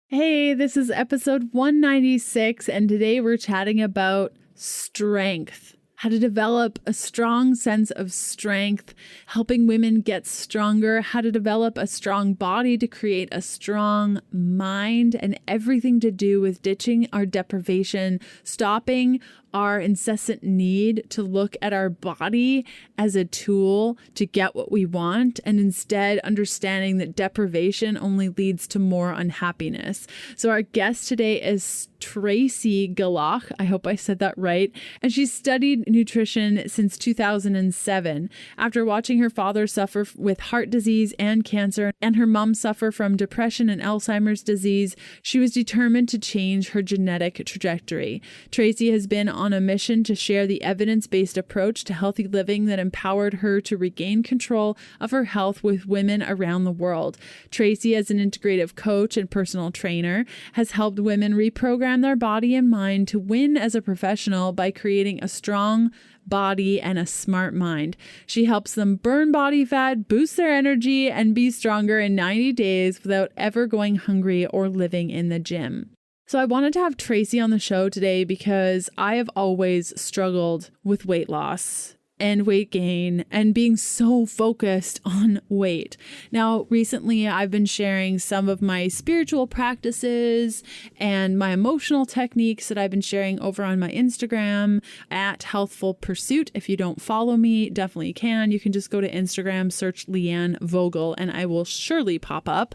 Hey, this is episode 196, and today we're chatting about strength. How to develop a strong sense of strength, helping women get stronger, how to develop a strong body to create a strong mind, and everything to do with ditching our deprivation, stopping our incessant need to look at our body as a tool to get what we want, and instead understanding that deprivation only leads to more unhappiness. So our guest today is Tracee Gluhaich. I hope I said that right. And she's studied nutrition since 2007. After watching her father suffer with heart disease and cancer, and her mom suffer from depression and Alzheimer's disease, she was determined to change her genetic trajectory. Tracee has been on a mission to share the evidence-based approach to healthy living that empowered her to regain control of her health with women around the world. Tracee, as an integrative coach and personal trainer, has helped women reprogram their body and mind to win as a professional by creating a strong body and a smart mind. She helps them burn body fat, boost their energy, and be stronger in 90 days without ever going hungry or living in the gym. So I wanted to have Tracee on the show today because I have always struggled with weight loss and weight gain and being so focused on weight. Now, recently I've been sharing some of my spiritual practices and my emotional techniques that I've been sharing over on my Instagram at Healthful Pursuit. If you don't follow me, definitely can. You can just go to Instagram, search Leanne Vogel, and I will surely pop up.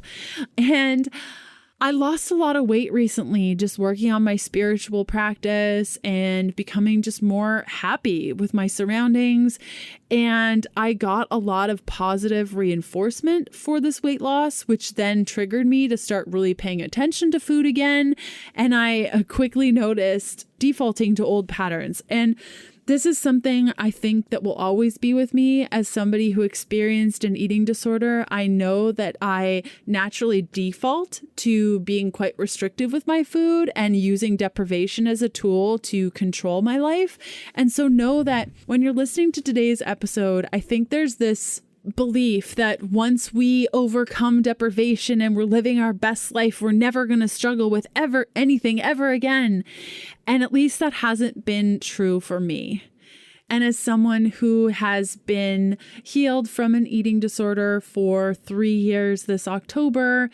And I lost a lot of weight recently, just working on my spiritual practice and becoming just more happy with my surroundings. And I got a lot of positive reinforcement for this weight loss, which then triggered me to start really paying attention to food again. And I quickly noticed defaulting to old patterns. And this is something I think that will always be with me as somebody who experienced an eating disorder. I know that I naturally default to being quite restrictive with my food and using deprivation as a tool to control my life. And so know that when you're listening to today's episode, I think there's this belief that once we overcome deprivation and we're living our best life, we're never going to struggle with anything ever again. And at least that hasn't been true for me. And as someone who has been healed from an eating disorder for 3 years this October,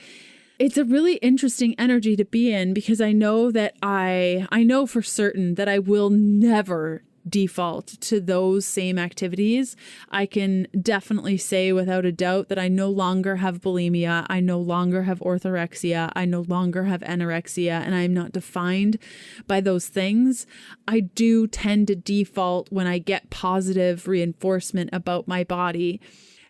it's a really interesting energy to be in because I know that I know for certain that I will never default to those same activities. I can definitely say without a doubt that I no longer have bulimia. I no longer have orthorexia. I no longer have anorexia, and I'm not defined by those things. I do tend to default when I get positive reinforcement about my body.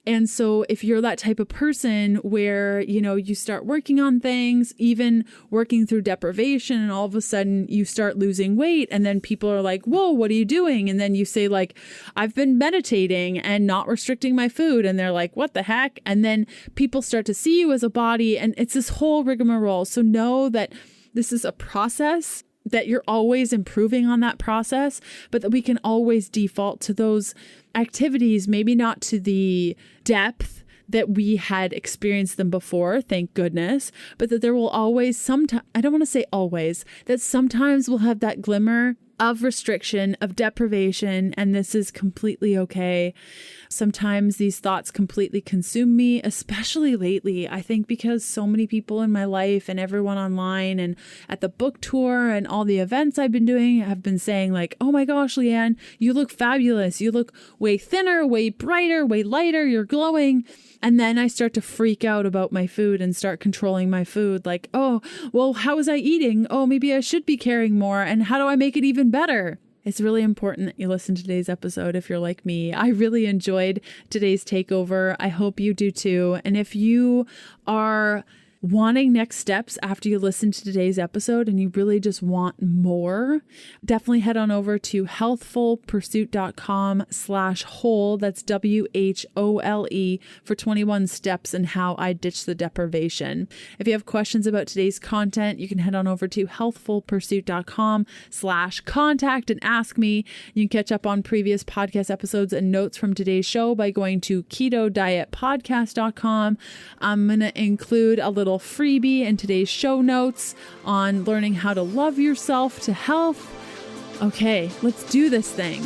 And so if you're that type of person where, you start working on things, even working through deprivation, and all of a sudden you start losing weight, and then people are like, whoa, what are you doing? And then you say like, I've been meditating and not restricting my food. And they're like, what the heck? And then people start to see you as a body, and it's this whole rigmarole. So know that this is a process, that you're always improving on that process, but that we can always default to those activities, maybe not to the depth that we had experienced them before, thank goodness, but that there will always I don't want to say always, that sometimes we'll have that glimmer of restriction, of deprivation, and this is completely okay. Sometimes these thoughts completely consume me, especially lately. I think because so many people in my life and everyone online and at the book tour and all the events I've been doing have been saying like, oh my gosh, Leanne, you look fabulous. You look way thinner, way brighter, way lighter. You're glowing. And then I start to freak out about my food and start controlling my food. Like, oh, well, how was I eating? Oh, maybe I should be carrying more. And how do I make it even better? It's really important that you listen to today's episode if you're like me. I really enjoyed today's takeover. I hope you do too. And if you are wanting next steps after you listen to today's episode and you really just want more, definitely head on over to healthfulpursuit.com/whole. That's WHOLE for 21 steps in how I ditch the deprivation. If you have questions about today's content, you can head on over to healthfulpursuit.com/contact and ask me. You can catch up on previous podcast episodes and notes from today's show by going to ketodietpodcast.com. I'm going to include a little little freebie in today's show notes on learning how to love yourself to health. Okay, let's do this thing.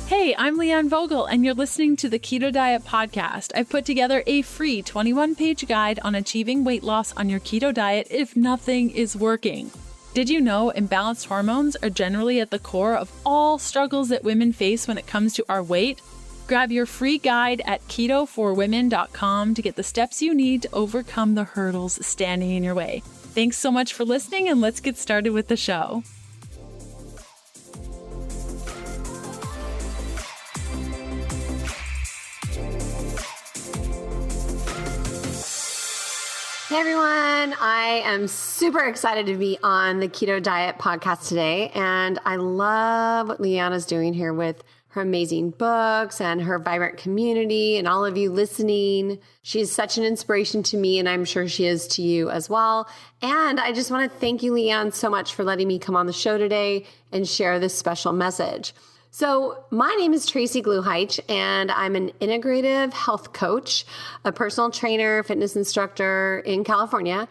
Hey, I'm Leanne Vogel, and you're listening to the Keto Diet Podcast. I've put together a free 21-page guide on achieving weight loss on your keto diet if nothing is working. Did you know imbalanced hormones are generally at the core of all struggles that women face when it comes to our weight? Grab your free guide at ketoforwomen.com to get the steps you need to overcome the hurdles standing in your way. Thanks so much for listening, and let's get started with the show. Hey everyone, I am super excited to be on the Keto Diet Podcast today, and I love what Leanna's doing here with her amazing books and her vibrant community and all of you listening. She's such an inspiration to me, and I'm sure she is to you as well. And I just want to thank you, Leanne, so much for letting me come on the show today and share this special message. So my name is Tracee Gluhaich, and I'm an integrative health coach, a personal trainer, fitness instructor in California.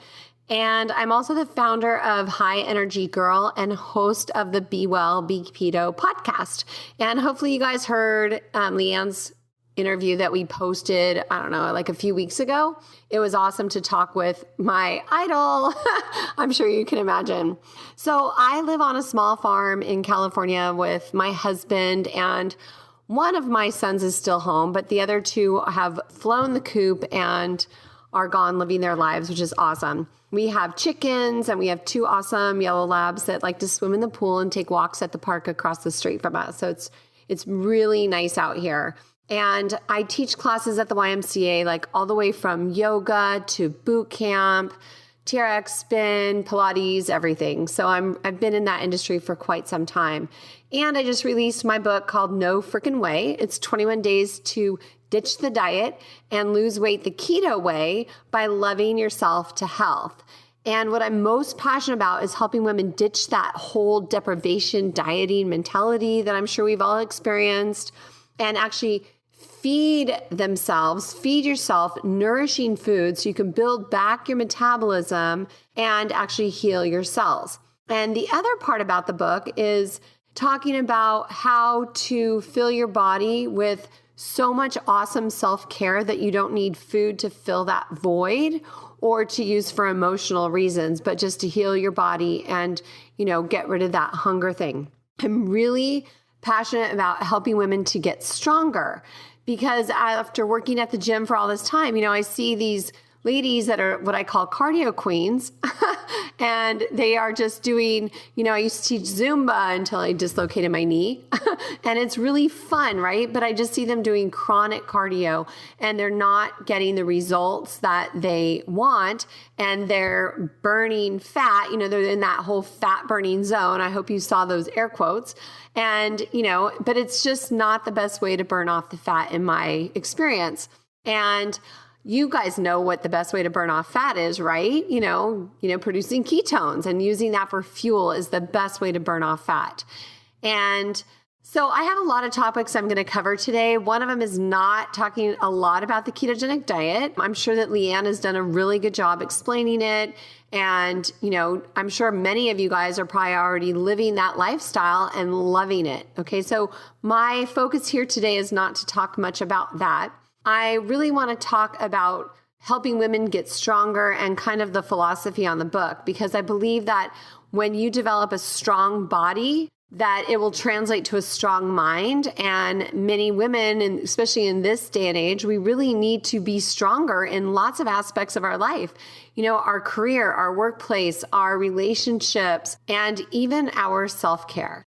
And I'm also the founder of High Energy Girl and host of the Be Well, Be Keto podcast. And hopefully you guys heard Leanne's interview that we posted, like a few weeks ago. It was awesome to talk with my idol. I'm sure you can imagine. So I live on a small farm in California with my husband, and one of my sons is still home, but the other two have flown the coop and are gone living their lives, which is awesome. We have chickens, and we have two awesome yellow labs that like to swim in the pool and take walks at the park across the street from us. So it's really nice out here. And I teach classes at the YMCA, like all the way from yoga to boot camp, TRX spin, Pilates, everything. So I've been in that industry for quite some time. And I just released my book called No Frickin' Way. It's 21 days to ditch the diet and lose weight the keto way by loving yourself to health. And what I'm most passionate about is helping women ditch that whole deprivation dieting mentality that I'm sure we've all experienced, and actually feed yourself nourishing food so you can build back your metabolism and actually heal your cells. And the other part about the book is talking about how to fill your body with so much awesome self-care that you don't need food to fill that void or to use for emotional reasons, but just to heal your body and, get rid of that hunger thing. I'm really passionate about helping women to get stronger, because after working at the gym for all this time, I see these ladies that are what I call cardio queens, and they are just doing, I used to teach Zumba until I dislocated my knee, and it's really fun, right? But I just see them doing chronic cardio, and they're not getting the results that they want, and they're burning fat, they're in that whole fat burning zone. I hope you saw those air quotes. And, but it's just not the best way to burn off the fat in my experience. And you guys know what the best way to burn off fat is, right? Producing ketones and using that for fuel is the best way to burn off fat. And so I have a lot of topics I'm going to cover today. One of them is not talking a lot about the ketogenic diet. I'm sure that Leanne has done a really good job explaining it. And, I'm sure many of you guys are probably already living that lifestyle and loving it. Okay, so my focus here today is not to talk much about that. I really want to talk about helping women get stronger and kind of the philosophy on the book, because I believe that when you develop a strong body, that it will translate to a strong mind. And many women, and especially in this day and age, we really need to be stronger in lots of aspects of our life. Our career, our workplace, our relationships, and even our self-care.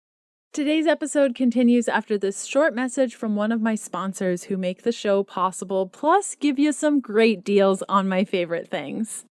Today's episode continues after this short message from one of my sponsors who make the show possible, plus give you some great deals on my favorite things.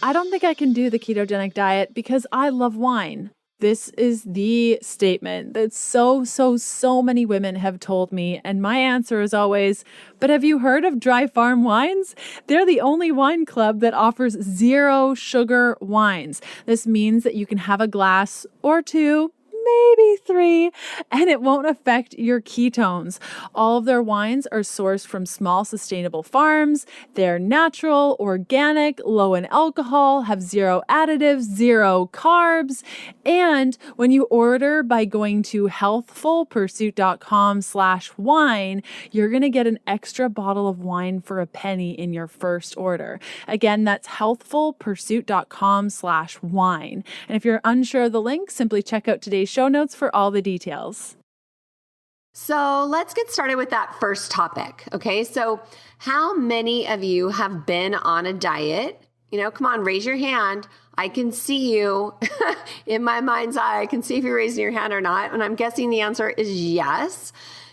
I don't think I can do the ketogenic diet because I love wine. This is the statement that so many women have told me. And my answer is always, but have you heard of Dry Farm Wines? They're the only wine club that offers 0 sugar wines. This means that you can have a glass or two, maybe 3, and it won't affect your ketones. All of their wines are sourced from small, sustainable farms. They're natural, organic, low in alcohol, have 0 additives, 0 carbs. And when you order by going to healthfulpursuit.com/wine, you're going to get an extra bottle of wine for a penny in your first order. Again, that's healthfulpursuit.com/wine. And if you're unsure of the link, simply check out today's show notes for all the details. So let's get started with that first topic. Okay. So how many of you have been on a diet? Come on, raise your hand. I can see you in my mind's eye. I can see if you're raising your hand or not. And I'm guessing the answer is yes.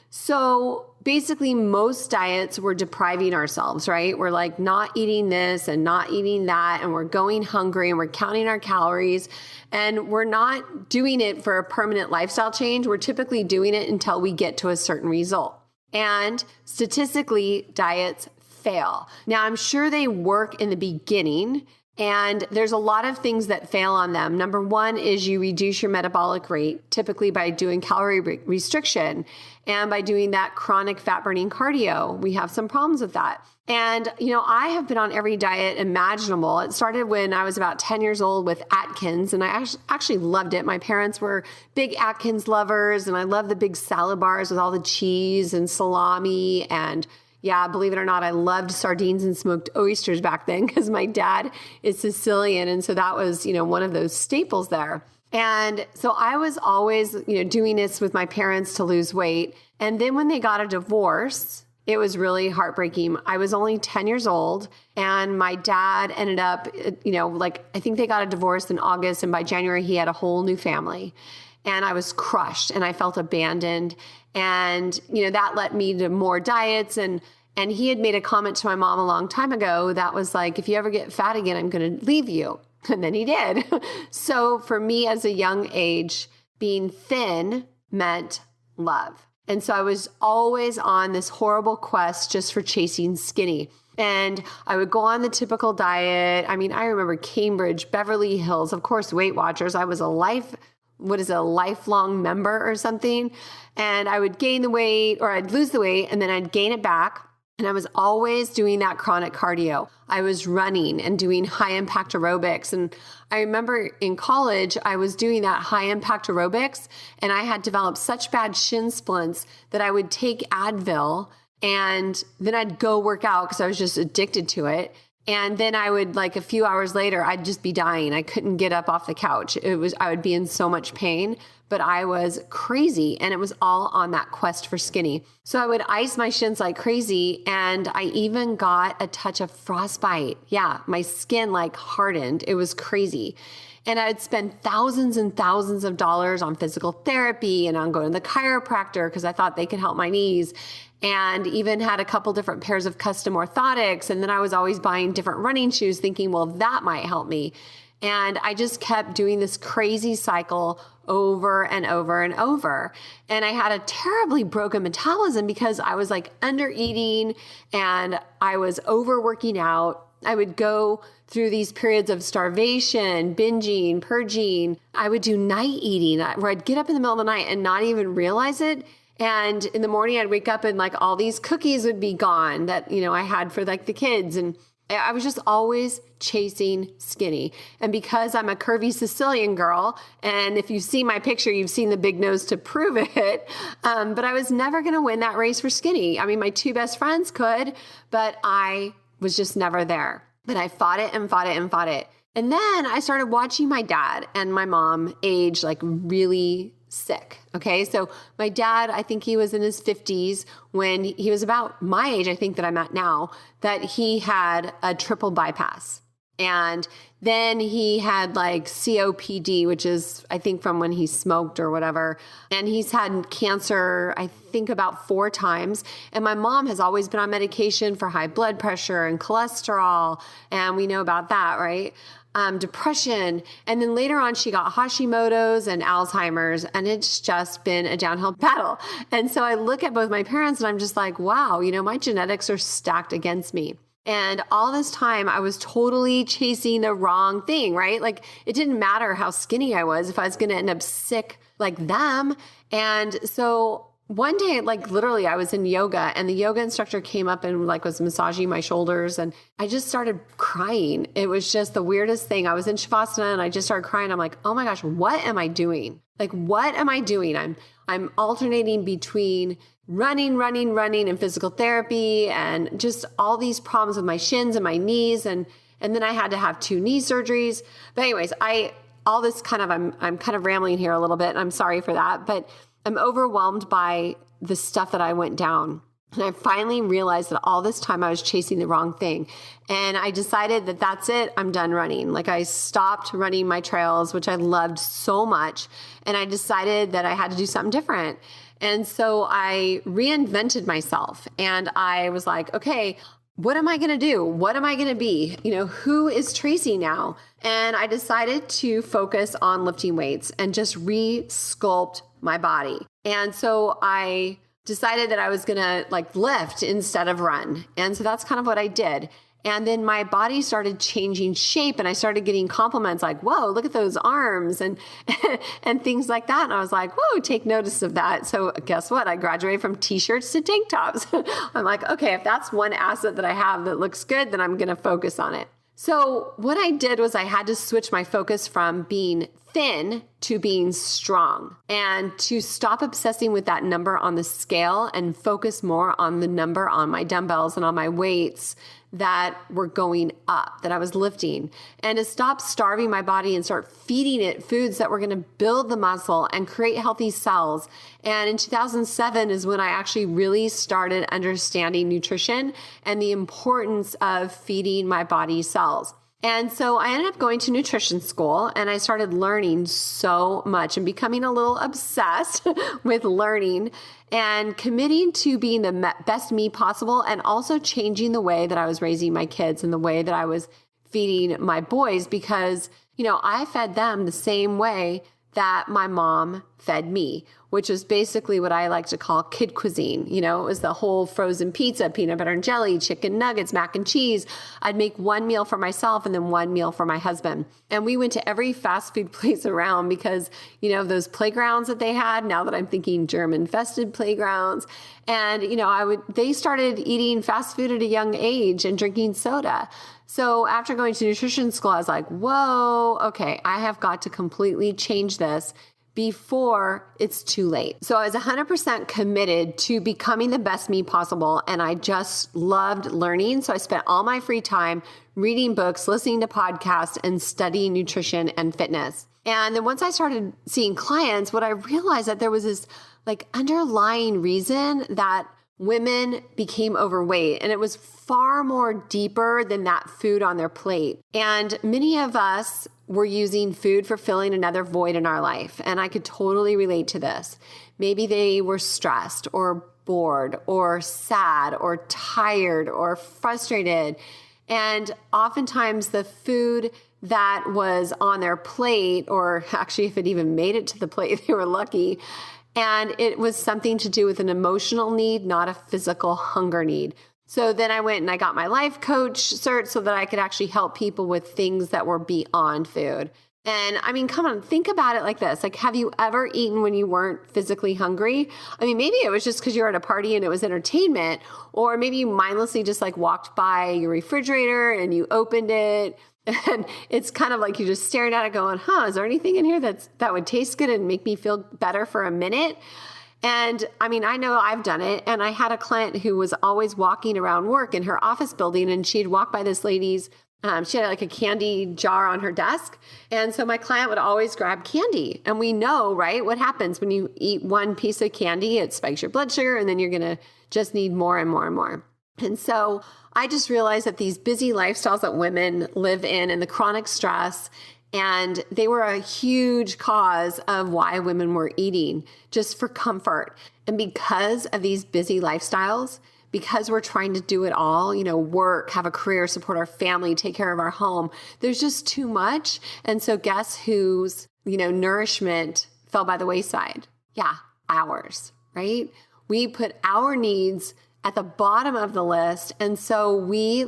So basically, most diets, we're depriving ourselves, right? We're like not eating this and not eating that, and we're going hungry and we're counting our calories, and we're not doing it for a permanent lifestyle change. We're typically doing it until we get to a certain result. And statistically, diets fail. Now, I'm sure they work in the beginning, and there's a lot of things that fail on them. Number one is you reduce your metabolic rate, typically by doing calorie restriction and by doing that chronic fat burning cardio. We have some problems with that. And, I have been on every diet imaginable. It started when I was about 10 years old with Atkins, and I actually loved it. My parents were big Atkins lovers, and I love the big salad bars with all the cheese and salami. And yeah, believe it or not, I loved sardines and smoked oysters back then because my dad is Sicilian. And so that was, one of those staples there. And so I was always, doing this with my parents to lose weight. And then when they got a divorce, it was really heartbreaking. I was only 10 years old, and my dad ended up, I think they got a divorce in August, and by January he had a whole new family. And I was crushed and I felt abandoned. And, that led me to more diets. And he had made a comment to my mom a long time ago that was like, if you ever get fat again, I'm going to leave you. And then he did. So for me as a young age, being thin meant love. And so I was always on this horrible quest just for chasing skinny. And I would go on the typical diet. I mean, I remember Cambridge, Beverly Hills, of course, Weight Watchers. I was a lifelong member or something. And I would gain the weight, or I'd lose the weight, and then I'd gain it back. And I was always doing that chronic cardio. I was running and doing high impact aerobics. And I remember in college, I was doing that high impact aerobics, and I had developed such bad shin splints that I would take Advil and then I'd go work out because I was just addicted to it. And then I would, a few hours later, I'd just be dying. I couldn't get up off the couch. I would be in so much pain, but I was crazy. And it was all on that quest for skinny. So I would ice my shins like crazy. And I even got a touch of frostbite. Yeah, my skin hardened. It was crazy. And I'd spend thousands and thousands of dollars on physical therapy and on going to the chiropractor because I thought they could help my knees, and even had a couple different pairs of custom orthotics. And then I was always buying different running shoes thinking, well, that might help me. And I just kept doing this crazy cycle over and over and over. And I had a terribly broken metabolism because I was under eating and I was overworking out. I would go through these periods of starvation, binging, purging. I would do night eating where I'd get up in the middle of the night and not even realize it. And in the morning I'd wake up and all these cookies would be gone that, I had for the kids. And I was just always chasing skinny. And because I'm a curvy Sicilian girl, and if you see my picture, you've seen the big nose to prove it. But I was never going to win that race for skinny. I mean, my 2 best friends could, but I was just never there. But I fought it and fought it and fought it. And then I started watching my dad and my mom age really sick. Okay. So my dad, I think he was in his 50s when he was about my age, I think that I'm at now, that he had a triple bypass. And then he had COPD, which is, I think, from when he smoked or whatever. And he's had cancer, I think, about 4 times. And my mom has always been on medication for high blood pressure and cholesterol. And we know about that, right? Depression. And then later on, she got Hashimoto's and Alzheimer's, and it's just been a downhill battle. And so I look at both my parents and I'm just like, wow, my genetics are stacked against me. And all this time I was totally chasing the wrong thing, right? It didn't matter how skinny I was. If I was going to end up sick like them. And so one day, like literally I was in yoga and the yoga instructor came up and like was massaging my shoulders and I just started crying. It was just the weirdest thing. I was in Shavasana and I just started crying. I'm like, oh my gosh, what am I doing? Like, what am I doing? I'm alternating between running and physical therapy and just all these problems with my shins and my knees. And then I had to have 2 knee surgeries. But anyways, I'm kind of rambling here a little bit. I'm sorry for that, but I'm overwhelmed by the stuff that I went down. And I finally realized that all this time I was chasing the wrong thing. And I decided that that's it. I'm done running. Like I stopped running my trails, which I loved so much. And I decided that I had to do something different. And so I reinvented myself and I was like, okay, what am I going to do? What am I going to be? Who is Tracee now? And I decided to focus on lifting weights and just re-sculpt my body. And so I decided that I was going to like lift instead of run. And so that's kind of what I did. And then my body started changing shape and I started getting compliments like, whoa, look at those arms and and things like that. And I was like, whoa, take notice of that. So guess what? I graduated from t-shirts to tank tops. I'm like, okay, if that's one asset that I have that looks good, then I'm going to focus on it. So what I did was I had to switch my focus from being thin to being strong and to stop obsessing with that number on the scale and focus more on the number on my dumbbells and on my weights that were going up, that I was lifting, and to stop starving my body and start feeding it foods that were going to build the muscle and create healthy cells. And in 2007 is when I actually really started understanding nutrition and the importance of feeding my body cells. And so I ended up going to nutrition school and I started learning so much and becoming a little obsessed with learning and committing to being the best me possible and also changing the way that I was raising my kids and the way that I was feeding my boys because, I fed them the same way that my mom fed me, which is basically what I like to call kid cuisine. It was the whole frozen pizza, peanut butter and jelly, chicken nuggets, mac and cheese. I'd make one meal for myself and then one meal for my husband. And we went to every fast food place around because, those playgrounds that they had, now that I'm thinking germ-infested playgrounds. And, they started eating fast food at a young age and drinking soda. So after going to nutrition school, I was like, whoa, okay, I have got to completely change this before it's too late. So I was 100% committed to becoming the best me possible. And I just loved learning. So I spent all my free time reading books, listening to podcasts, and studying nutrition and fitness. And then once I started seeing clients, what I realized that there was this like underlying reason that women became overweight, and it was far more deeper than that food on their plate. And many of us were using food for filling another void in our life. And I could totally relate to this. Maybe they were stressed or bored or sad or tired or frustrated. And oftentimes the food that was on their plate, or actually if it even made it to the plate, they were lucky. And it was something to do with an emotional need, not a physical hunger need. So then I went and I got my life coach cert so that I could actually help people with things that were beyond food. And I mean, come on, think about it like this. Like, have you ever eaten when you weren't physically hungry? I mean, maybe it was just because you were at a party and it was entertainment, or maybe you mindlessly just like walked by your refrigerator and you opened it. And it's kind of like you're just staring at it going, is there anything in here that would taste good and make me feel better for a minute? And I mean, I know I've done it. And I had a client who was always walking around work in her office building, and she'd walk by this lady's, she had like a candy jar on her desk. And so my client would always grab candy. And we know, right, what happens when you eat one piece of candy, it spikes your blood sugar, and then you're going to just need more and more and more. And so I just realized that these busy lifestyles that women live in and the chronic stress, and they were a huge cause of why women were eating just for comfort. And because of these busy lifestyles, because we're trying to do it all, work, have a career, support our family, take care of our home, there's just too much. And so guess whose, nourishment fell by the wayside? Yeah, ours, right? We put our needs at the bottom of the list. And so we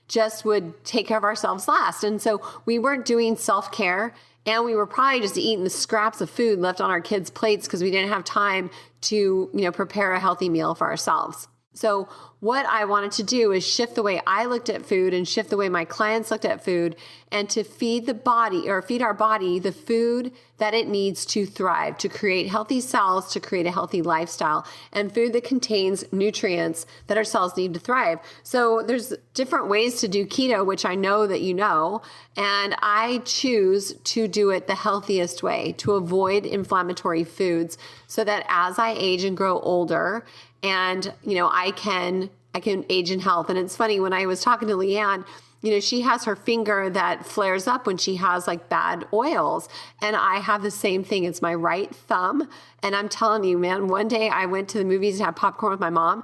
just would take care of ourselves last. And so we weren't doing self-care And we were probably just eating the scraps of food left on our kids' plates because we didn't have time to, prepare a healthy meal for ourselves. So what I wanted to do is shift the way I looked at food and shift the way my clients looked at food, and to feed our body the food that it needs to thrive, to create healthy cells, to create a healthy lifestyle, and food that contains nutrients that our cells need to thrive. So there's different ways to do keto, which I know that you know, and I choose to do it the healthiest way, to avoid inflammatory foods, so that as I age and grow older, and, I can age in health. And it's funny, when I was talking to Leanne, she has her finger that flares up when she has like bad oils. And I have the same thing. It's my right thumb. And I'm telling you, man, one day I went to the movies and had popcorn with my mom,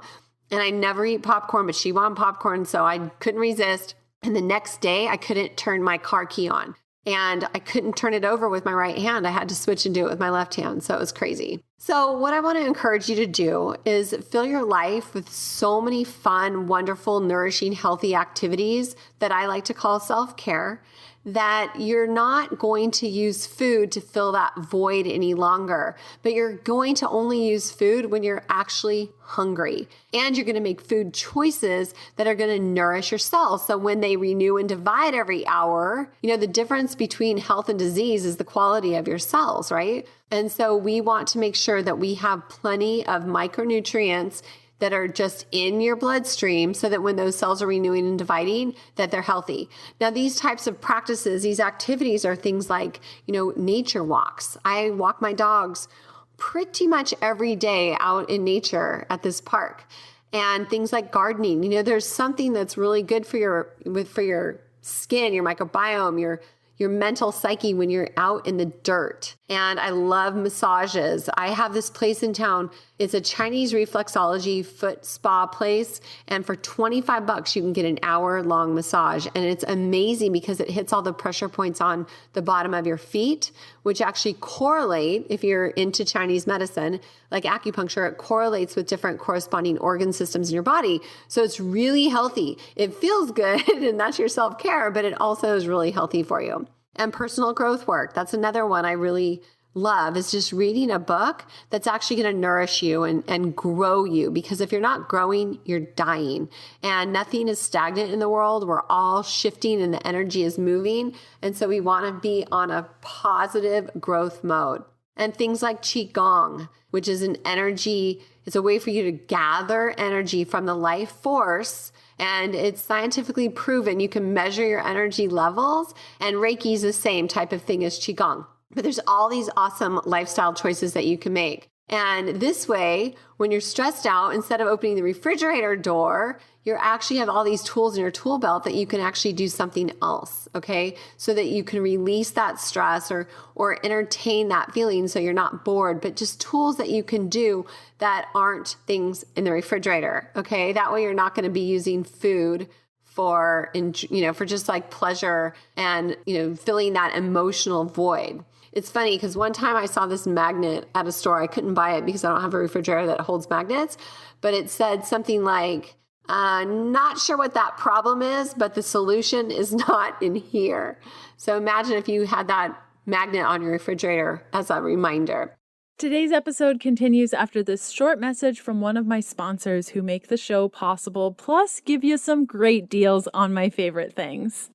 and I never eat popcorn, but she wanted popcorn. So I couldn't resist. And the next day I couldn't turn my car key on, and I couldn't turn it over with my right hand. I had to switch and do it with my left hand. So it was crazy. So what I want to encourage you to do is fill your life with so many fun, wonderful, nourishing, healthy activities that I like to call self-care, that you're not going to use food to fill that void any longer, but you're going to only use food when you're actually hungry. And you're going to make food choices that are going to nourish your cells. So when they renew and divide every hour, the difference between health and disease is the quality of your cells, right? And so we want to make sure that we have plenty of micronutrients that are just in your bloodstream, so that when those cells are renewing and dividing, that they're healthy. Now, these types of practices, these activities are things like, nature walks. I walk my dogs pretty much every day out in nature at this park. And things like gardening. There's something that's really good for your skin, your microbiome, your mental psyche when you're out in the dirt. And I love massages. I have this place in town. It's a Chinese reflexology foot spa place. And for $25, you can get an hour-long massage. And it's amazing because it hits all the pressure points on the bottom of your feet, which actually correlate, if you're into Chinese medicine, like acupuncture, it correlates with different corresponding organ systems in your body. So it's really healthy. It feels good, and that's your self-care, but it also is really healthy for you. And personal growth work, that's another one I really love, is just reading a book that's actually going to nourish you and grow you. Because if you're not growing, you're dying. And nothing is stagnant in the world. We're all shifting and the energy is moving. And so we want to be on a positive growth mode. And things like Qigong, which is it's a way for you to gather energy from the life force. And it's scientifically proven. You can measure your energy levels, and Reiki is the same type of thing as Qigong. But there's all these awesome lifestyle choices that you can make. And this way, when you're stressed out, instead of opening the refrigerator door, you actually have all these tools in your tool belt that you can actually do something else, okay? So that you can release that stress or entertain that feeling so you're not bored, but just tools that you can do that aren't things in the refrigerator, okay? That way you're not going to be using food for just like pleasure and, filling that emotional void. It's funny because one time I saw this magnet at a store. I couldn't buy it because I don't have a refrigerator that holds magnets, but it said something like, not sure what that problem is, but the solution is not in here. So imagine if you had that magnet on your refrigerator as a reminder. Today's episode continues after this short message from one of my sponsors who make the show possible, plus give you some great deals on my favorite things.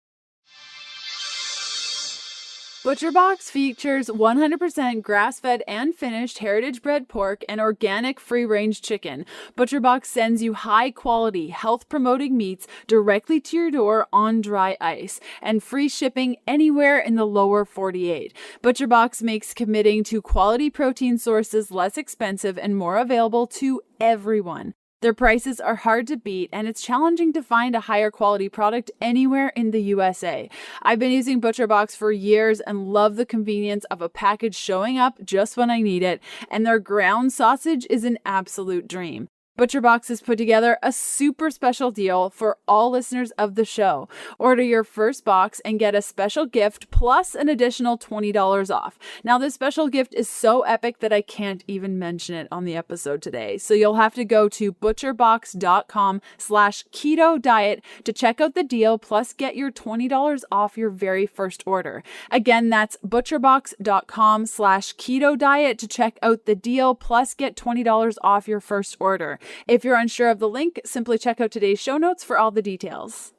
ButcherBox features 100% grass-fed and finished heritage-bred pork and organic free-range chicken. ButcherBox sends you high-quality, health-promoting meats directly to your door on dry ice and free shipping anywhere in the lower 48. ButcherBox makes committing to quality protein sources less expensive and more available to everyone. Their prices are hard to beat, and it's challenging to find a higher quality product anywhere in the USA. I've been using ButcherBox for years and love the convenience of a package showing up just when I need it, and their ground sausage is an absolute dream. ButcherBox has put together a super special deal for all listeners of the show. Order your first box and get a special gift plus an additional $20 off. Now, this special gift is so epic that I can't even mention it on the episode today. So you'll have to go to butcherbox.com/keto diet to check out the deal plus get your $20 off your very first order. Again, that's butcherbox.com/keto diet to check out the deal plus get $20 off your first order. If you're unsure of the link, simply check out today's show notes for all the details.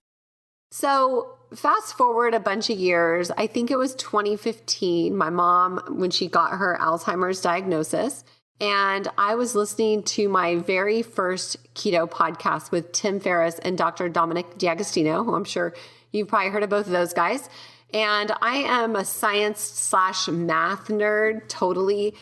So fast forward a bunch of years, I think it was 2015, my mom, when she got her Alzheimer's diagnosis, and I was listening to my very first keto podcast with Tim Ferriss and Dr. Dominic D'Agostino, who I'm sure you've probably heard of both of those guys. And I am a science/math nerd, totally.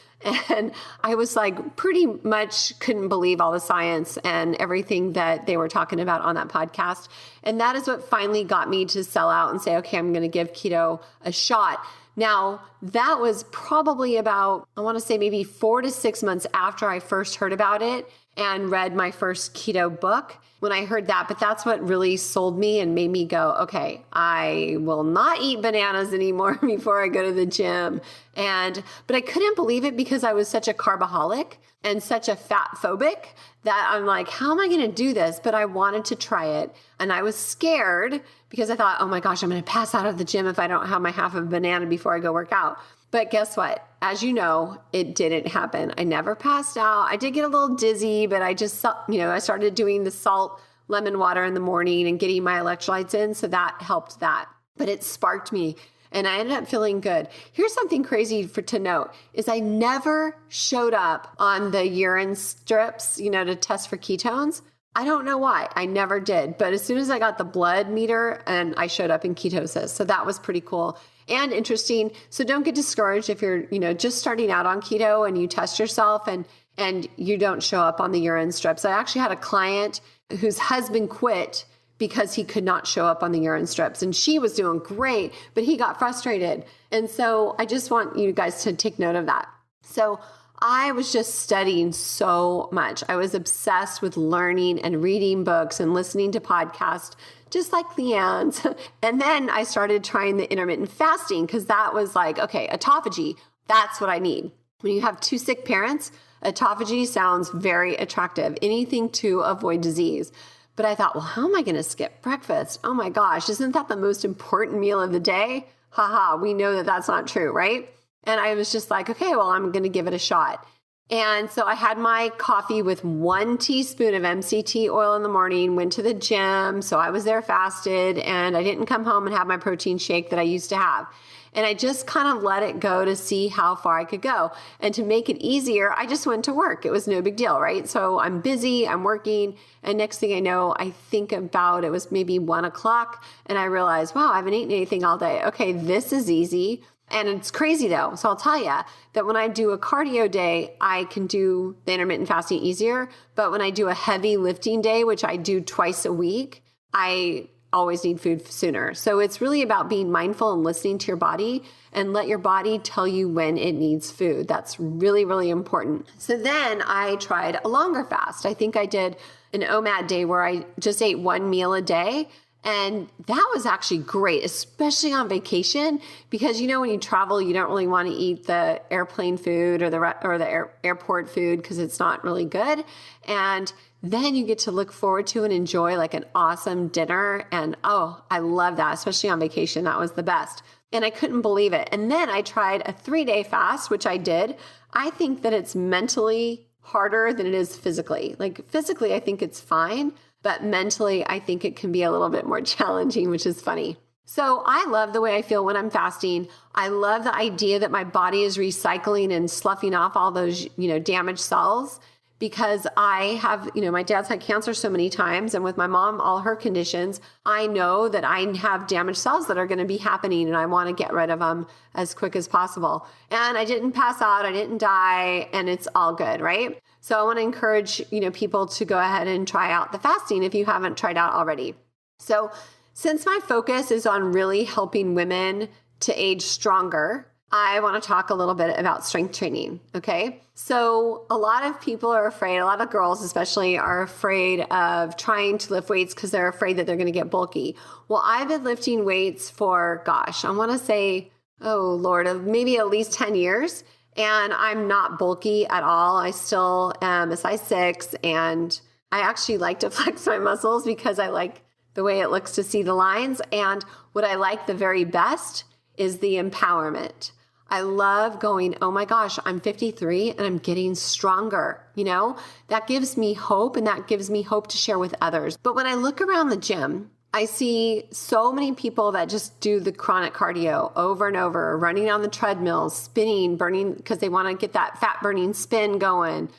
And I was like, pretty much couldn't believe all the science and everything that they were talking about on that podcast. And that is what finally got me to sell out and say, okay, I'm going to give keto a shot. Now, that was probably about, I want to say maybe 4 to 6 months after I first heard about it and read my first keto book when I heard that. But that's what really sold me and made me go, okay, I will not eat bananas anymore before I go to the gym. But I couldn't believe it because I was such a carbaholic and such a fat phobic that I'm like, how am I going to do this? But I wanted to try it. And I was scared because I thought, oh my gosh, I'm going to pass out of the gym if I don't have my half of a banana before I go work out. But guess what? As you know, it didn't happen. I never passed out. I did get a little dizzy, but I just, I started doing the salt lemon water in the morning and getting my electrolytes in. So that helped that. But it sparked me and I ended up feeling good. Here's something crazy to note is I never showed up on the urine strips, to test for ketones. I don't know why. I never did. But as soon as I got the blood meter and I showed up in ketosis. So that was pretty cool and interesting. So don't get discouraged if you're, just starting out on keto and you test yourself and you don't show up on the urine strips. I actually had a client whose husband quit because he could not show up on the urine strips and she was doing great, but he got frustrated. And so I just want you guys to take note of that. So I was just studying so much. I was obsessed with learning and reading books and listening to podcasts, just like Leanne's. And then I started trying the intermittent fasting because that was like, okay, autophagy, that's what I need. When you have 2 sick parents, autophagy sounds very attractive, anything to avoid disease. But I thought, well, how am I going to skip breakfast? Oh my gosh, isn't that the most important meal of the day? Haha, we know that that's not true, right? And I was just like, okay, well, I'm going to give it a shot. And so I had my coffee with 1 teaspoon of MCT oil in the morning, went to the gym. So I was there fasted and I didn't come home and have my protein shake that I used to have. And I just kind of let it go to see how far I could go. And to make it easier, I just went to work. It was no big deal, right? So I'm busy, I'm working. And next thing I know, I think about it was maybe 1 o'clock. And I realized, wow, I haven't eaten anything all day. Okay, this is easy. And it's crazy though. So I'll tell you that when I do a cardio day, I can do the intermittent fasting easier. But when I do a heavy lifting day, which I do twice a week, I always need food sooner. So it's really about being mindful and listening to your body and let your body tell you when it needs food. That's really, really important. So then I tried a longer fast. I think I did an OMAD day where I just ate 1 meal a day. And that was actually great, especially on vacation, because when you travel, you don't really want to eat the airplane food or the airport food because it's not really good. And then you get to look forward to and enjoy like an awesome dinner. And I love that, especially on vacation. That was the best. And I couldn't believe it. And then I tried a 3-day fast, which I did. I think that it's mentally harder than it is physically. Like physically, I think it's fine. But mentally, I think it can be a little bit more challenging, which is funny. So I love the way I feel when I'm fasting. I love the idea that my body is recycling and sloughing off all those, damaged cells because I have, my dad's had cancer so many times. And with my mom, all her conditions, I know that I have damaged cells that are going to be happening and I want to get rid of them as quick as possible. And I didn't pass out, I didn't die, and it's all good, right? So I want to encourage, people to go ahead and try out the fasting if you haven't tried out already. So since my focus is on really helping women to age stronger, I want to talk a little bit about strength training. Okay. So a lot of people are afraid, a lot of girls especially are afraid of trying to lift weights because they're afraid that they're going to get bulky. Well, I've been lifting weights for, I want to say, oh Lord, maybe at least 10 years. And I'm not bulky at all. I still am a size 6, and I actually like to flex my muscles because I like the way it looks to see the lines. And what I like the very best is the empowerment. I love going, oh my gosh, I'm 53 and I'm getting stronger. That gives me hope, and that gives me hope to share with others. But when I look around the gym, I see so many people that just do the chronic cardio over and over, running on the treadmill, spinning, burning, because they want to get that fat burning spin going,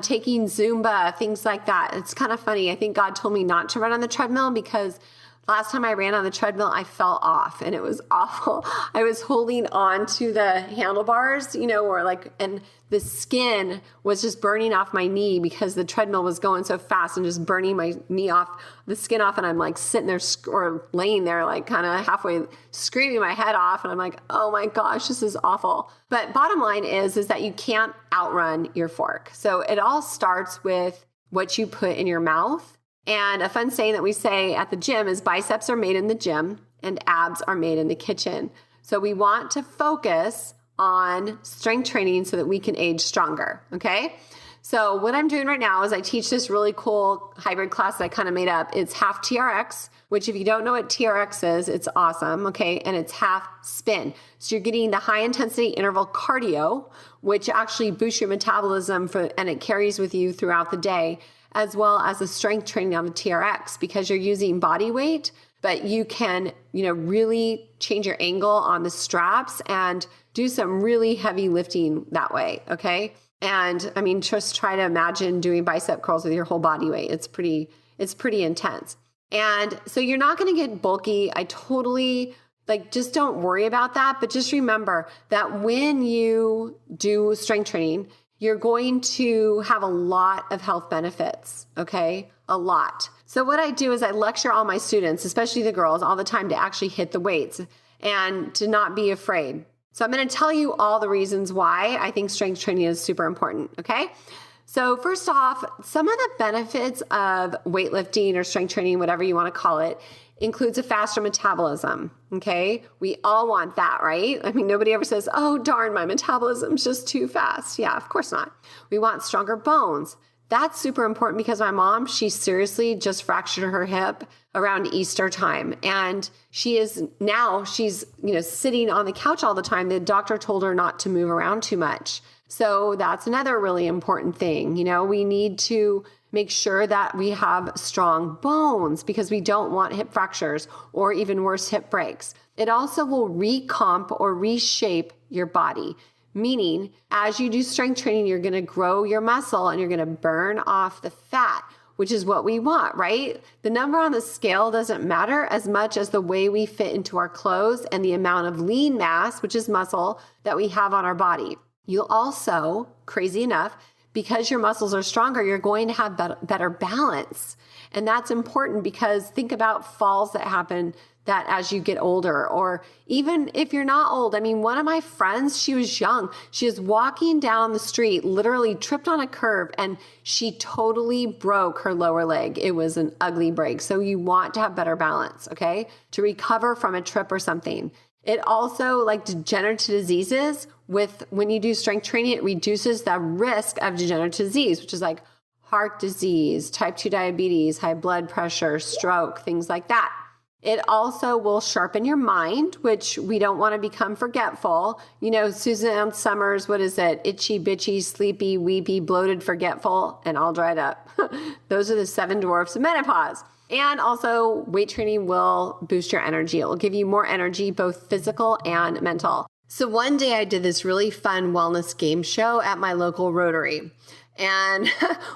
taking Zumba, things like that. It's kind of funny. I think God told me not to run on the treadmill because last time I ran on the treadmill, I fell off and it was awful. I was holding on to the handlebars, and the skin was just burning off my knee because the treadmill was going so fast and just burning my knee off, the skin off. And I'm like sitting there or laying there, like kind of halfway screaming my head off. And I'm like, oh my gosh, this is awful. But bottom line is that you can't outrun your fork. So it all starts with what you put in your mouth. And a fun saying that we say at the gym is biceps are made in the gym and abs are made in the kitchen. So we want to focus on strength training so that we can age stronger. Okay. So what I'm doing right now is I teach this really cool hybrid class that I kind of made up. It's half TRX, which if you don't know what TRX is, it's awesome. Okay. And it's half spin. So you're getting the high intensity interval cardio, which actually boosts your metabolism and it carries with you throughout the day, as well as the strength training on the TRX, because you're using body weight, but you can, really change your angle on the straps and do some really heavy lifting that way. Okay. And I mean, just try to imagine doing bicep curls with your whole body weight. It's pretty intense. And so you're not going to get bulky. I totally just don't worry about that. But just remember that when you do strength training, you're going to have a lot of health benefits, okay? A lot. So what I do is I lecture all my students, especially the girls, all the time to actually hit the weights and to not be afraid. So I'm going to tell you all the reasons why I think strength training is super important, okay? So first off, some of the benefits of weightlifting or strength training, whatever you want to call it, includes a faster metabolism, okay? We all want that, right? I mean, nobody ever says, oh, darn, my metabolism's just too fast. Yeah, of course not. We want stronger bones. That's super important because my mom, she seriously just fractured her hip around Easter time. And she's sitting on the couch all the time. The doctor told her not to move around too much. So that's another really important thing. We need to make sure that we have strong bones because we don't want hip fractures or even worse, hip breaks. It also will recomp or reshape your body, meaning as you do strength training, you're going to grow your muscle and you're going to burn off the fat, which is what we want, right? The number on the scale doesn't matter as much as the way we fit into our clothes and the amount of lean mass, which is muscle, that we have on our body. You'll also, crazy enough, because your muscles are stronger, you're going to have better balance. And that's important because think about falls that happen that as you get older, or even if you're not old. I mean, one of my friends, she was young. She was walking down the street, literally tripped on a curb, and she totally broke her lower leg. It was an ugly break. So you want to have better balance, okay? To recover from a trip or something. It also, like degenerative diseases, when you do strength training, it reduces the risk of degenerative disease, which is like heart disease, type 2 diabetes, high blood pressure, stroke, things like that. It also will sharpen your mind, which we don't want to become forgetful. Suzanne Summers, what is it? Itchy, bitchy, sleepy, weepy, bloated, forgetful, and all dried up. Those are the 7 dwarfs of menopause. And also, weight training will boost your energy. It will give you more energy, both physical and mental. So one day I did this really fun wellness game show at my local Rotary. And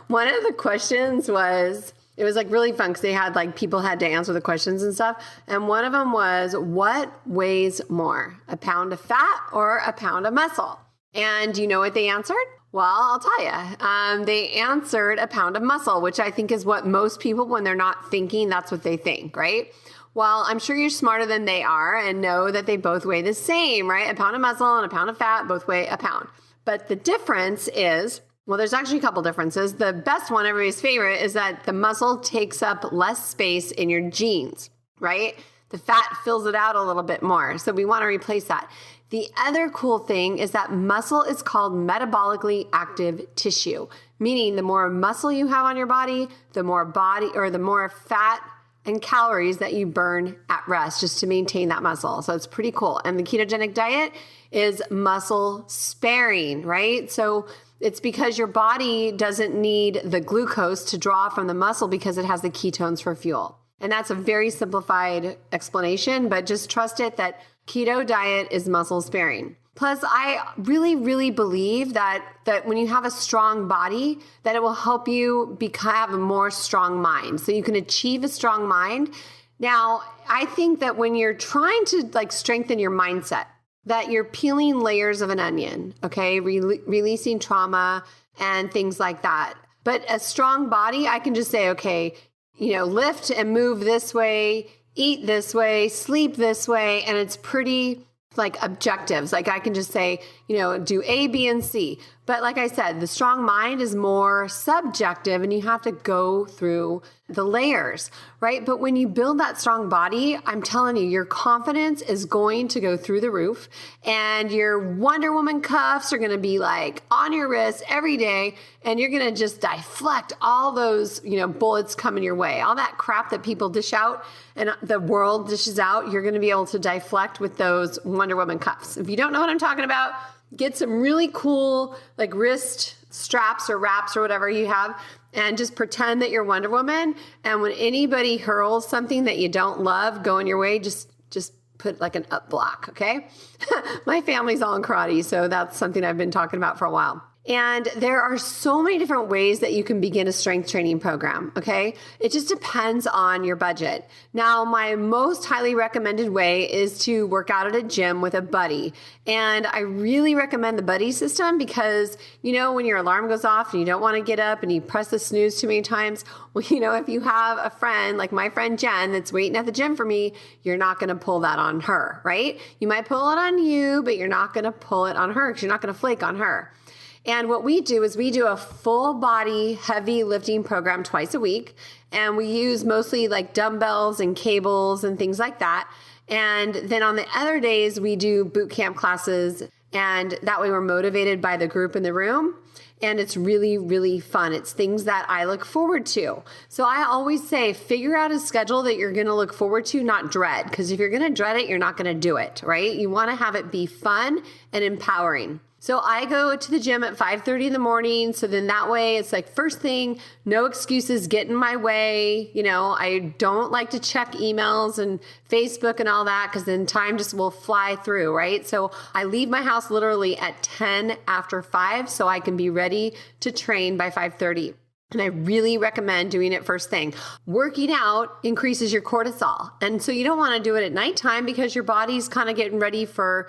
one of the questions was, it was really fun because they had people had to answer the questions and stuff. And one of them was, what weighs more, a pound of fat or a pound of muscle? And you know what they answered? Well, I'll tell you. They answered a pound of muscle, which I think is what most people, when they're not thinking, that's what they think, right? Well, I'm sure you're smarter than they are and know that they both weigh the same, right? A pound of muscle and a pound of fat both weigh a pound. But the difference is, well, there's actually a couple differences. The best one, everybody's favorite, is that the muscle takes up less space in your jeans, right? The fat fills it out a little bit more. So we want to replace that. The other cool thing is that muscle is called metabolically active tissue, meaning the more muscle you have on your body, the more fat and calories that you burn at rest just to maintain that muscle. So it's pretty cool. And the ketogenic diet is muscle sparing, right? So it's because your body doesn't need the glucose to draw from the muscle because it has the ketones for fuel. And that's a very simplified explanation, but just trust it that keto diet is muscle sparing. Plus, I really, really believe that when you have a strong body, that it will help you have a more strong mind. So you can achieve a strong mind. Now, I think that when you're trying to strengthen your mindset, that you're peeling layers of an onion, okay? Releasing trauma and things like that. But a strong body, I can just say, okay, lift and move this way, eat this way, sleep this way. And it's pretty objectives. I can just say, do A, B, and C. But like I said, the strong mind is more subjective and you have to go through the layers, right? But when you build that strong body, I'm telling you, your confidence is going to go through the roof and your Wonder Woman cuffs are going to be on your wrist every day. And you're going to just deflect all those, bullets coming your way, all that crap that people dish out and the world dishes out. You're going to be able to deflect with those Wonder Woman cuffs. If you don't know what I'm talking about, get some really cool wrist straps or wraps or whatever you have and just pretend that you're Wonder Woman. And when anybody hurls something that you don't love going your way, just put an up block, okay? My family's all in karate, so that's something I've been talking about for a while. And there are so many different ways that you can begin a strength training program, okay? It just depends on your budget. Now, my most highly recommended way is to work out at a gym with a buddy. And I really recommend the buddy system because, when your alarm goes off and you don't want to get up and you press the snooze too many times, well, if you have a friend like my friend Jen that's waiting at the gym for me, you're not going to pull that on her, right? You might pull it on you, but you're not going to pull it on her because you're not going to flake on her. And what we do is we do a full body heavy lifting program twice a week. And we use mostly dumbbells and cables and things like that. And then on the other days, we do boot camp classes. And that way we're motivated by the group in the room. And it's really, really fun. It's things that I look forward to. So I always say, figure out a schedule that you're going to look forward to, not dread. Because if you're going to dread it, you're not going to do it, right? You want to have it be fun and empowering. So I go to the gym at 5:30 in the morning. So then that way it's first thing, no excuses get in my way. I don't like to check emails and Facebook and all that because then time just will fly through, right? So I leave my house literally at 10 after 5 so I can be ready to train by 5:30. And I really recommend doing it first thing. Working out increases your cortisol. And so you don't want to do it at nighttime because your body's kind of getting ready for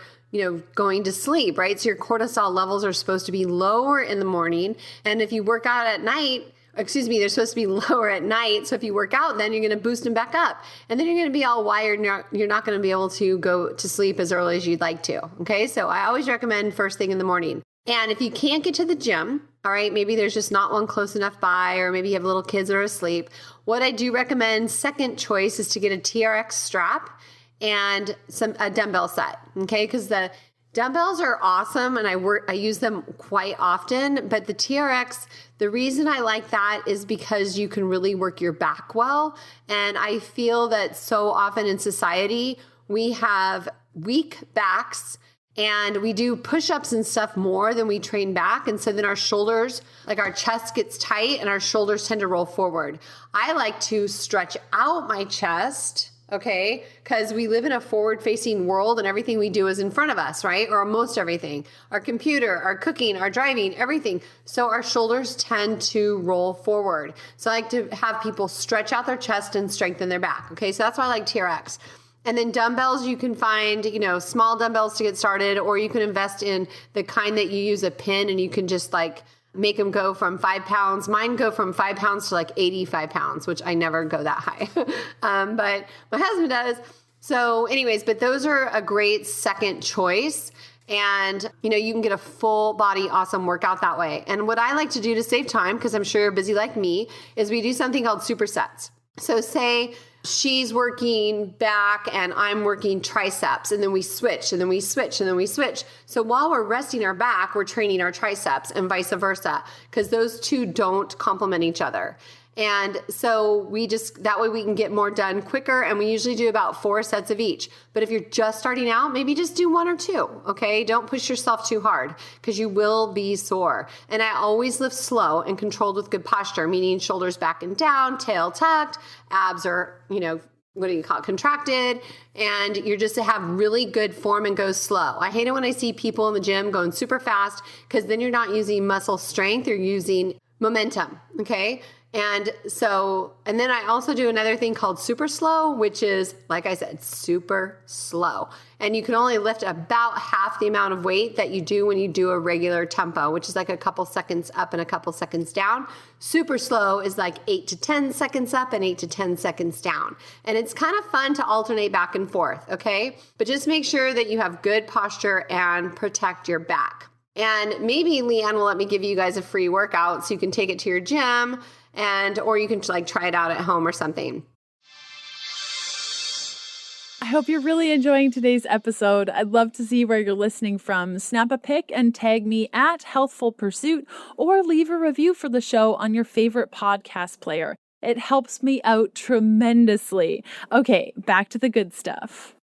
going to sleep, right? So your cortisol levels are supposed to be lower in the morning. And if you work out at night, they're supposed to be lower at night. So if you work out, then you're going to boost them back up. And then you're going to be all wired and you're not going to be able to go to sleep as early as you'd like to. Okay. So I always recommend first thing in the morning. And if you can't get to the gym, all right, maybe there's just not one close enough by, or maybe you have little kids that are asleep. What I do recommend, second choice, is to get a TRX strap and a dumbbell set, okay? Because the dumbbells are awesome and I use them quite often, but the TRX, the reason I like that is because you can really work your back well. And I feel that so often in society, we have weak backs and we do push-ups and stuff more than we train back. And so then our shoulders, our chest gets tight and our shoulders tend to roll forward. I like to stretch out my chest, okay? Because we live in a forward-facing world and everything we do is in front of us, right? Or most everything. Our computer, our cooking, our driving, everything. So our shoulders tend to roll forward. So I like to have people stretch out their chest and strengthen their back, okay? So that's why I like TRX. And then dumbbells, you can find, small dumbbells to get started, or you can invest in the kind that you use a pin and you can just make them go from 5 pounds. Mine go from 5 pounds to like 85 pounds, which I never go that high. But my husband does. So anyways, but those are a great second choice. And, you can get a full body, awesome workout that way. And what I like to do to save time, because I'm sure you're busy like me, is we do something called supersets. So say she's working back and I'm working triceps, and then we switch and then we switch and then we switch. So while we're resting our back, we're training our triceps and vice versa, because those two don't complement each other. And so that way we can get more done quicker. And we usually do about 4 sets of each. But if you're just starting out, maybe just do 1 or 2. Okay. Don't push yourself too hard because you will be sore. And I always lift slow and controlled with good posture, meaning shoulders back and down, tail tucked, abs are, what do you call it? Contracted. And you're just to have really good form and go slow. I hate it when I see people in the gym going super fast, because then you're not using muscle strength, you're using momentum. Okay. And then I also do another thing called super slow, which is, like I said, super slow. And you can only lift about half the amount of weight that you do when you do a regular tempo, which is like a couple seconds up and a couple seconds down. Super slow is like 8 to 10 seconds up and 8 to 10 seconds down. And it's kind of fun to alternate back and forth, okay? But just make sure that you have good posture and protect your back. And maybe Leanne will let me give you guys a free workout so you can take it to your gym, or you can like try it out at home or something. I hope you're really enjoying today's episode. I'd love to see where you're listening from. Snap a pic and tag me at Healthful Pursuit, or leave a review for the show on your favorite podcast player. It helps me out tremendously. Okay, back to the good stuff.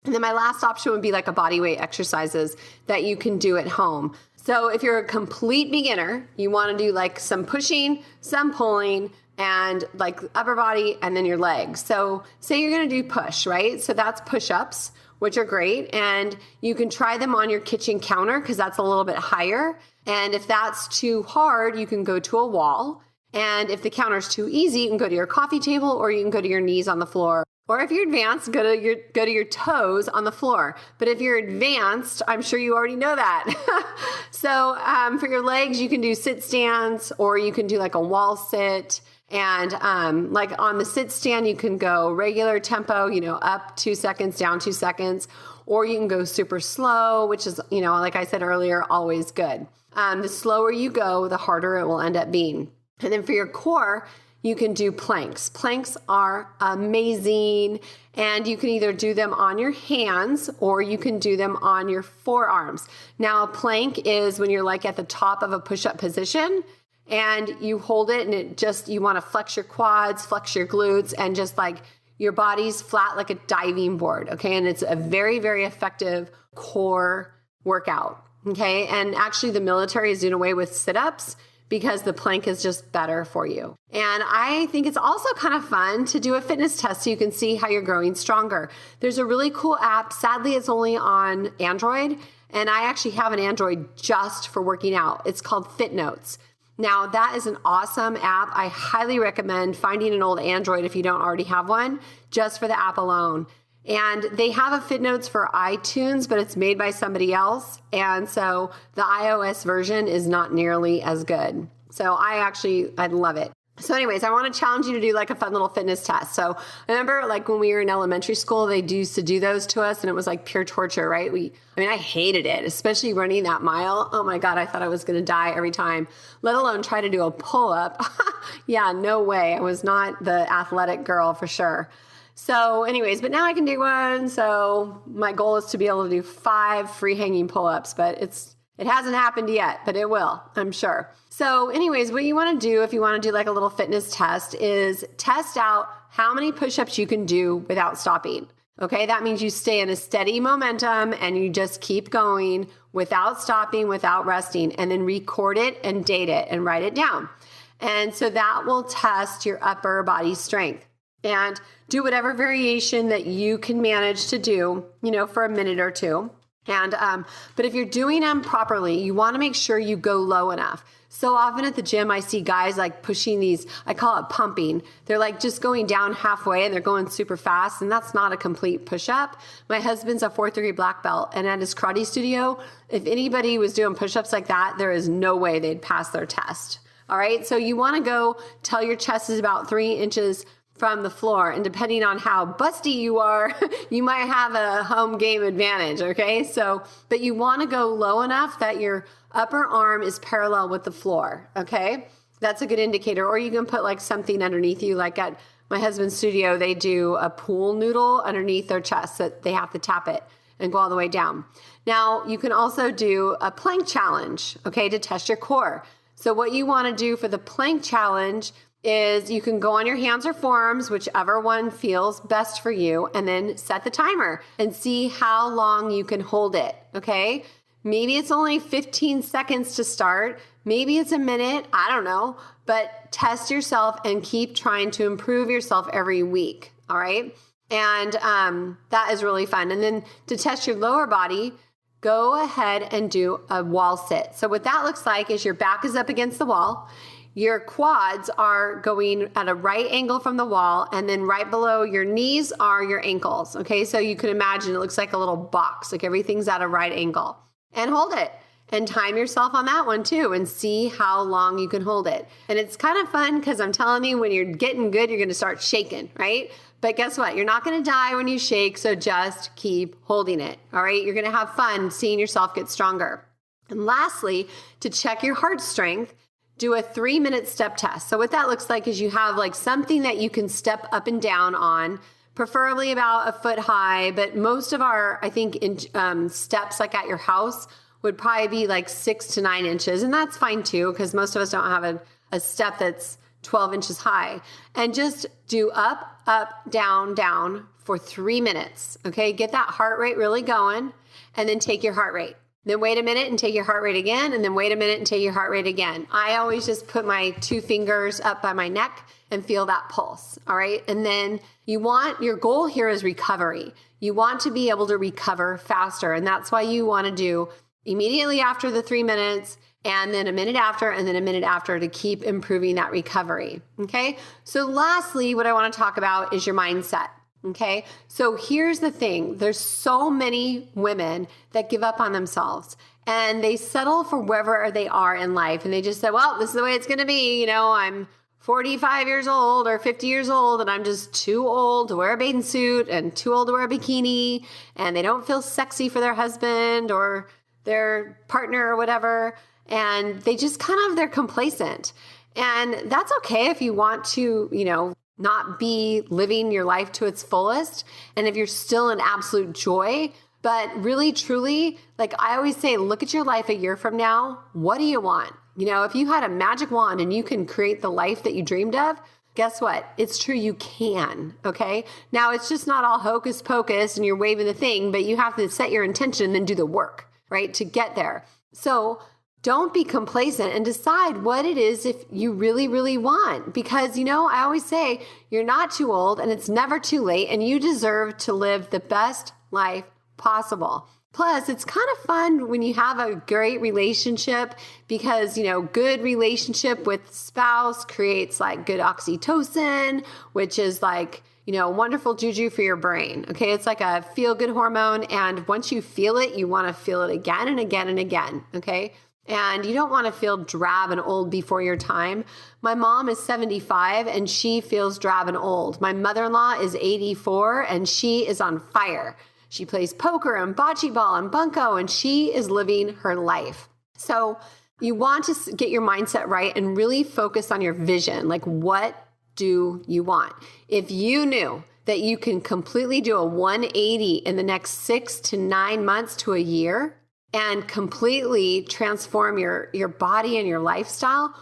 And then my last option would be like a body weight exercises that you can do at home. So if you're a complete beginner, you want to do like some pushing, some pulling, and like upper body and then your legs. So say you're going to do push, right? So that's push-ups, which are great. And you can try them on your kitchen counter because that's a little bit higher. And if that's too hard, you can go to a wall. And if the counter's too easy, you can go to your coffee table, or you can go to your knees on the floor. Or if you're advanced, go to your toes on the floor. But if you're advanced, I'm sure you already know that. So for your legs, you can do sit stands, or you can do like a wall sit. And like on the sit stand, you can go regular tempo, up 2 seconds, down 2 seconds, or you can go super slow, which is, like I said earlier, always good. The slower you go, the harder it will end up being. And then for your core, you can do planks. Planks are amazing, and you can either do them on your hands or you can do them on your forearms. Now, a plank is when you're like at the top of a push-up position and you hold it, and you want to flex your quads, flex your glutes, and just like your body's flat like a diving board, okay? And it's a very, very effective core workout, okay? And actually the military is doing away with sit-ups because the plank is just better for you. And I think it's also kind of fun to do a fitness test so you can see how you're growing stronger. There's a really cool app. Sadly, it's only on Android, and I actually have an Android just for working out. It's called FitNotes. Now, that is an awesome app. I highly recommend finding an old Android if you don't already have one, just for the app alone. And they have a FitNotes for iTunes, but it's made by somebody else. And so the iOS version is not nearly as good. So I'd love it. So anyways, I want to challenge you to do like a fun little fitness test. So I remember like when we were in elementary school, they used to do those to us, and it was like pure torture, right? I hated it, especially running that mile. Oh my God, I thought I was going to die every time, let alone try to do a pull-up. Yeah, no way. I was not the athletic girl for sure. So anyways, but now I can do one. So my goal is to be able to do 5 free hanging pull-ups, but it hasn't happened yet, but it will, I'm sure. So anyways, what you want to do if you want to do like a little fitness test is test out how many push-ups you can do without stopping. Okay, that means you stay in a steady momentum and you just keep going without stopping, without resting, and then record it and date it and write it down. And so that will test your upper body strength. And do whatever variation that you can manage to do, for a minute or two. And, but if you're doing them properly, you want to make sure you go low enough. So often at the gym, I see guys like pushing these, I call it pumping. They're like just going down halfway and they're going super fast. And that's not a complete push-up. My husband's a 4th degree black belt, and at his karate studio, if anybody was doing push-ups like that, there is no way they'd pass their test. All right. So you want to go till your chest is about 3 inches from the floor. And depending on how busty you are, you might have a home game advantage. Okay. So, but you want to go low enough that your upper arm is parallel with the floor. Okay. That's a good indicator. Or you can put like something underneath you. Like at my husband's studio, they do a pool noodle underneath their chest so they have to tap it and go all the way down. Now you can also do a plank challenge, okay, to test your core. So what you want to do for the plank challenge is you can go on your hands or forearms, whichever one feels best for you, and then set the timer and see how long you can hold it, okay? Maybe it's only 15 seconds to start. Maybe it's a minute, I don't know, but test yourself and keep trying to improve yourself every week, all right? And that is really fun. And then to test your lower body, go ahead and do a wall sit. So what that looks like is your back is up against the wall. Your quads are going at a right angle from the wall, and then right below your knees are your ankles. Okay, so you can imagine it looks like a little box, like everything's at a right angle. And hold it and time yourself on that one too and see how long you can hold it. And it's kind of fun because I'm telling you, when you're getting good, you're going to start shaking, right? But guess what? You're not going to die when you shake, so just keep holding it, all right? You're going to have fun seeing yourself get stronger. And lastly, to check your heart strength, do a 3-minute step test. So what that looks like is you have like something that you can step up and down on, preferably about a foot high, but most of our, I think, steps like at your house would probably be like 6 to 9 inches. And that's fine too, because most of us don't have a step that's 12 inches high. And just do up, up, down, down for 3 minutes. Okay, get that heart rate really going, and then take your heart rate. Then wait a minute and take your heart rate again, and then wait a minute and take your heart rate again. I always just put my 2 fingers up by my neck and feel that pulse, all right? And then your goal here is recovery. You want to be able to recover faster, and that's why you want to do immediately after the 3 minutes, and then a minute after, and then a minute after, to keep improving that recovery, okay? So lastly, what I want to talk about is your mindset. Okay. So here's the thing. There's so many women that give up on themselves and they settle for wherever they are in life. And they just say, well, this is the way it's going to be. You know, I'm 45 years old or 50 years old and I'm just too old to wear a bathing suit and too old to wear a bikini. And they don't feel sexy for their husband or their partner or whatever. And they just they're complacent. And that's okay if you want to, not be living your life to its fullest. And if you're still in absolute joy, but really, truly, like I always say, look at your life a year from now. What do you want? If you had a magic wand and you can create the life that you dreamed of, guess what? It's true, you can, okay? Now, it's just not all hocus pocus and you're waving the thing, but you have to set your intention and then do the work, right, to get there. So don't be complacent and decide what it is if you really, really want. Because, I always say you're not too old and it's never too late and you deserve to live the best life possible. Plus, it's kind of fun when you have a great relationship because, good relationship with spouse creates like good oxytocin, which is like, wonderful juju for your brain. Okay. It's like a feel good hormone. And once you feel it, you want to feel it again and again and again. Okay. And you don't want to feel drab and old before your time. My mom is 75 and she feels drab and old. My mother-in-law is 84 and she is on fire. She plays poker and bocce ball and bunko and she is living her life. So you want to get your mindset right and really focus on your vision. Like, what do you want? If you knew that you can completely do a 180 in the next 6 to 9 months to a year, and completely transform your body and your lifestyle,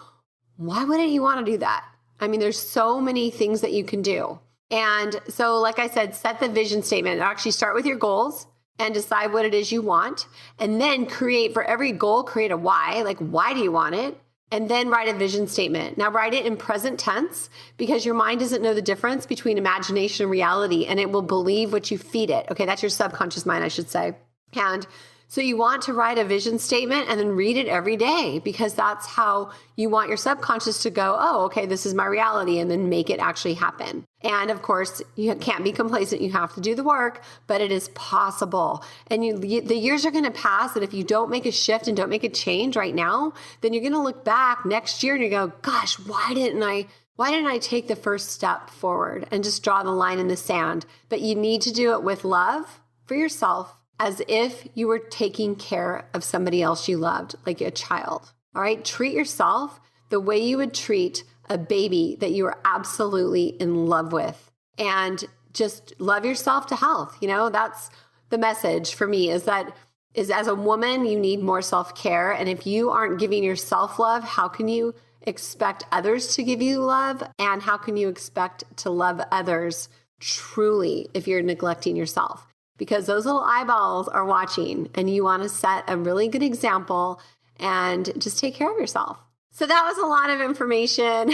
why wouldn't you want to do that? I mean, there's so many things that you can do. And so, like I said, set the vision statement. Actually start with your goals and decide what it is you want. And then for every goal, create a why. Like, why do you want it? And then write a vision statement. Now write it in present tense because your mind doesn't know the difference between imagination and reality, and it will believe what you feed it. Okay, that's your subconscious mind, I should say. And so you want to write a vision statement and then read it every day, because that's how you want your subconscious to go, oh, okay, this is my reality, and then make it actually happen. And of course, you can't be complacent. You have to do the work, but it is possible. And the years are going to pass, and if you don't make a shift and don't make a change right now, then you're going to look back next year and you go, gosh, why didn't I take the first step forward and just draw the line in the sand? But you need to do it with love for yourself, as if you were taking care of somebody else you loved, like a child. All right. Treat yourself the way you would treat a baby that you are absolutely in love with, and just love yourself to health. That's the message for me, is as a woman, you need more self-care. And if you aren't giving yourself love, how can you expect others to give you love? And how can you expect to love others truly if you're neglecting yourself? Because those little eyeballs are watching, and you want to set a really good example and just take care of yourself. So that was a lot of information.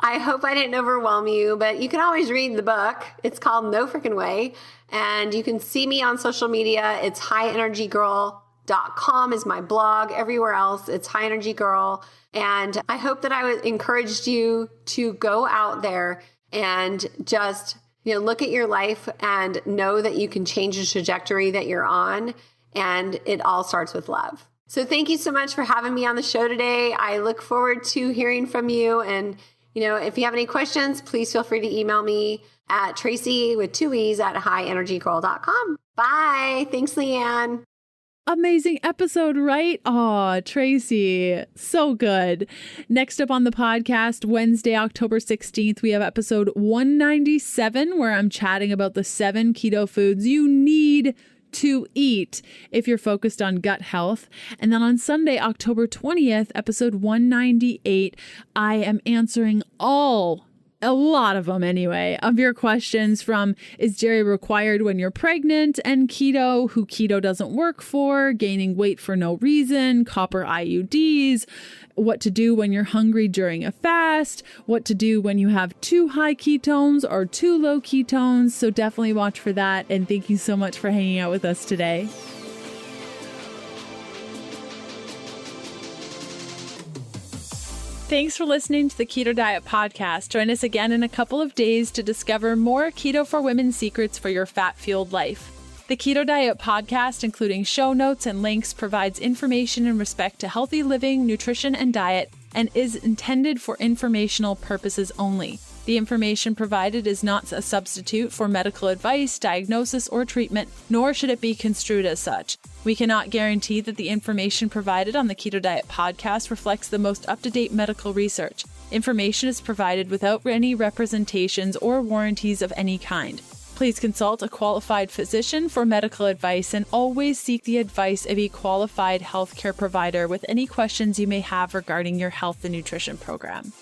I hope I didn't overwhelm you, but you can always read the book. It's called No Frickin' Way. And you can see me on social media. It's highenergygirl.com is my blog. Everywhere else, it's High Energy Girl. And I hope that I encouraged you to go out there and just look at your life and know that you can change the trajectory that you're on. And it all starts with love. So thank you so much for having me on the show today. I look forward to hearing from you. And, if you have any questions, please feel free to email me at Tracee with 2 E's at highenergygirl.com. Bye. Thanks, Leanne. Amazing episode, right? Oh, Tracee, so good. Next up on the podcast, Wednesday, October 16th, we have episode 197, where I'm chatting about the 7 keto foods you need to eat if you're focused on gut health. And then on Sunday, October 20th, episode 198, I am answering a lot of them anyway, of your questions from, is dairy required when you're pregnant and keto, who keto doesn't work for, gaining weight for no reason, copper IUDs, what to do when you're hungry during a fast, what to do when you have too high ketones or too low ketones. So definitely watch for that. And thank you so much for hanging out with us today. Thanks for listening to the Keto Diet Podcast. Join us again in a couple of days to discover more Keto for Women secrets for your fat-fueled life. The Keto Diet Podcast, including show notes and links, provides information in respect to healthy living, nutrition, and diet, and is intended for informational purposes only. The information provided is not a substitute for medical advice, diagnosis, or treatment, nor should it be construed as such. We cannot guarantee that the information provided on the Keto Diet Podcast reflects the most up-to-date medical research. Information is provided without any representations or warranties of any kind. Please consult a qualified physician for medical advice, and always seek the advice of a qualified healthcare provider with any questions you may have regarding your health and nutrition program.